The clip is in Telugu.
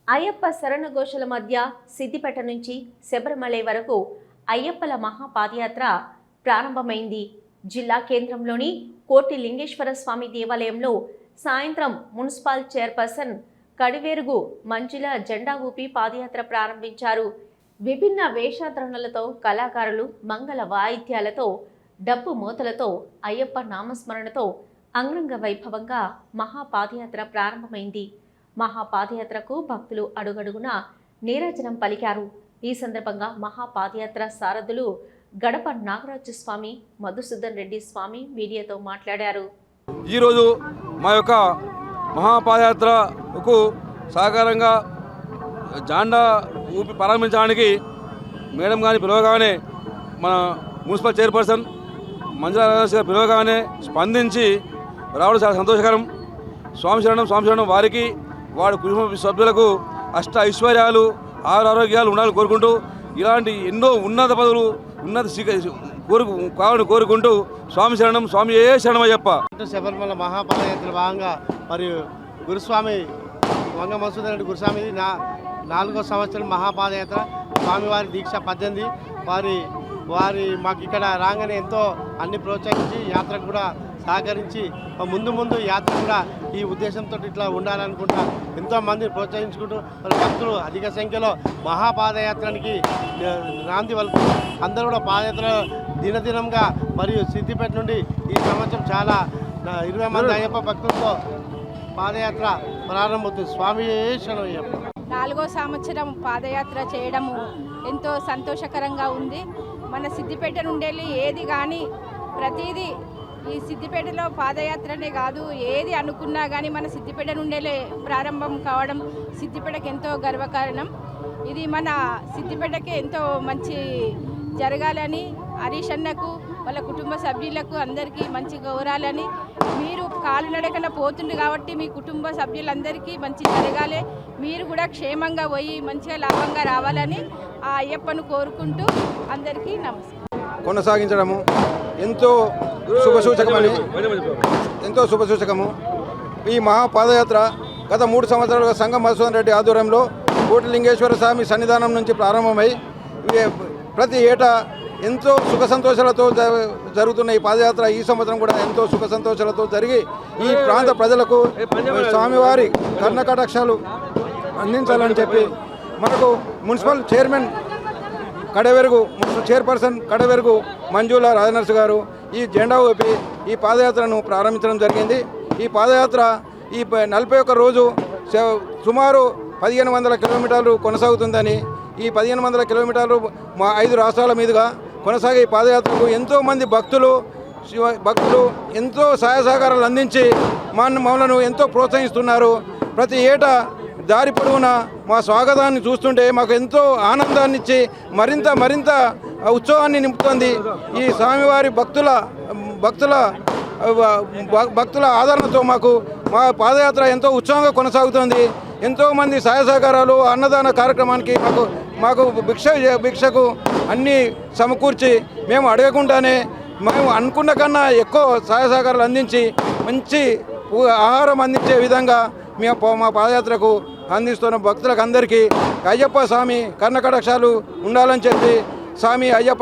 అయ్యప్ప శరణఘోషల మధ్య సిద్దిపేట నుంచి శబరిమల వరకు అయ్యప్పల మహాపాదయాత్ర ప్రారంభమైంది. జిల్లా కేంద్రంలోని కోటి లింగేశ్వర స్వామి దేవాలయంలో సాయంత్రం మున్సిపల్ చైర్పర్సన్ కడివేరుగు మంజుల జెండా ఊపి పాదయాత్ర ప్రారంభించారు. విభిన్న వేషధారణలతో కళాకారులు మంగళ వాయిద్యాలతో డప్పు మోతలతో అయ్యప్ప నామస్మరణతో అంగరంగ వైభవంగా మహాపాదయాత్ర ప్రారంభమైంది. మహాపాదయాత్రకు భక్తులు అడుగడుగున నీరాజనం పలికారు. ఈ సందర్భంగా మహాపాదయాత్ర సారథులు గడప నాగరాజు స్వామి, మధుసూదన్ రెడ్డి స్వామి మీడియాతో మాట్లాడారు. ఈరోజు మా యొక్క మహాపాదయాత్రకు సహకారంగా జాండా ఊపి ప్రారంభించడానికి మేడం గారిని పిలవగానే మన మున్సిపల్ చైర్పర్సన్ మంజుల గారు పిలవగానే స్పందించి రావడం చాలా సంతోషకరం. స్వామి శరణం వారికి వారి కుటుంబ సభ్యులకు అష్ట ఐశ్వర్యాలు ఆరోగ్యాలు ఉండాలని కోరుకుంటూ ఇలాంటి ఎన్నో ఉన్నత పదవులు కావాలని కోరుకుంటూ స్వామి శరణమయ్యప్ప. శబరిమల మహాపాదయాత్ర భాగంగా మరియు గురుస్వామి వంగ మధుసూదన్ రెడ్డి గురుస్వామి 4వ సంవత్సరం మహాపాదయాత్ర స్వామివారి దీక్ష 18 వారి మాకు ఇక్కడ రాగానే ఎంతో అన్ని ప్రోత్సహించి యాత్రకు కూడా సహకరించి ముందు యాత్ర కూడా ఈ ఉద్దేశంతో ఇట్లా ఉండాలనుకుంటా ఎంతోమంది ప్రోత్సహించుకుంటూ వాళ్ళ భక్తులు అధిక సంఖ్యలో మహాపాదయాత్రానికి నాంది వాళ్ళు అందరూ కూడా పాదయాత్ర దినదినంగా మరియు సిద్దిపేట నుండి ఈ సంవత్సరం చాలా 20 మంది అయ్యప్ప భక్తులతో పాదయాత్ర ప్రారంభమవుతుంది. స్వామి శరణమయ్యప్ప. 4వ సంవత్సరం పాదయాత్ర చేయడము ఎంతో సంతోషకరంగా ఉంది. మన సిద్దిపేట నుండి ఏది కానీ ప్రతిదీ ఈ సిద్దిపేటలో పాదయాత్రనే కాదు, ఏది అనుకున్నా కానీ మన సిద్దిపేట నుండే ప్రారంభం కావడం సిద్దిపేటకి ఎంతో గర్వకారణం. ఇది మన సిద్దిపేటకి ఎంతో మంచి జరగాలని, హరీష్ అన్నకు వాళ్ళ కుటుంబ సభ్యులకు అందరికీ మంచి గౌరవాలని, మీరు కాలునడకన పోతుంది కాబట్టి మీ కుటుంబ సభ్యులందరికీ మంచి జరగాలి, మీరు కూడా క్షేమంగా పోయి మంచిగా లాభంగా రావాలని ఆ అయ్యప్పను కోరుకుంటూ అందరికీ నమస్కారం. కొనసాగించడము ఎంతో శుభసూచకము. ఈ మహాపాదయాత్ర గత 3 సంవత్సరాలుగా సంఘం మధుసూదన్ రెడ్డి ఆధ్వర్యంలో కోటి లింగేశ్వర స్వామి సన్నిధానం నుంచి ప్రారంభమై ప్రతి ఏటా ఎంతో సుఖ సంతోషాలతో జరుగుతున్న ఈ పాదయాత్ర ఈ సంవత్సరం కూడా ఎంతో సుఖ సంతోషాలతో జరిగి ఈ ప్రాంత ప్రజలకు స్వామివారి కర్ణకటాక్షాలు అందించాలని చెప్పి మనకు మున్సిపల్ చైర్పర్సన్ కడవెరుగు మంజుల రాజనర్సు గారు ఈ జెండా ఊపి ఈ పాదయాత్రను ప్రారంభించడం జరిగింది. ఈ పాదయాత్ర ఈ 41 రోజు సుమారు 1500 కిలోమీటర్లు కొనసాగుతుందని, ఈ 1500 కిలోమీటర్లు మా 5 రాష్ట్రాల మీదుగా కొనసాగే ఈ పాదయాత్రకు ఎంతోమంది భక్తులు ఎంతో సహాయ సహకారాలు అందించి మమ్మల్ని ఎంతో ప్రోత్సహిస్తున్నారు. ప్రతి ఏటా దారి పొడవునా మా స్వాగతాన్ని చూస్తుంటే మాకు ఎంతో ఆనందాన్ని ఇచ్చి మరింత ఉత్సవాన్ని నింపుతుంది. ఈ స్వామివారి భక్తుల ఆదరణతో మా పాదయాత్ర ఎంతో ఉత్సాహంగా కొనసాగుతుంది. ఎంతోమంది సహాయ సహకారాలు అన్నదాన కార్యక్రమానికి మాకు భిక్షకు అన్నీ సమకూర్చి మేము అడగకుండానే మేము అనుకున్న కన్నా ఎక్కువ సహాయ సహకారాలు అందించి మంచి ఆహారం అందించే విధంగా మా పాదయాత్రకు అందిస్తున్న భక్తులకు అందరికీ అయ్యప్ప స్వామి కర్ణకటాక్షాలు ఉండాలని చెప్పి స్వామి అయ్యప్ప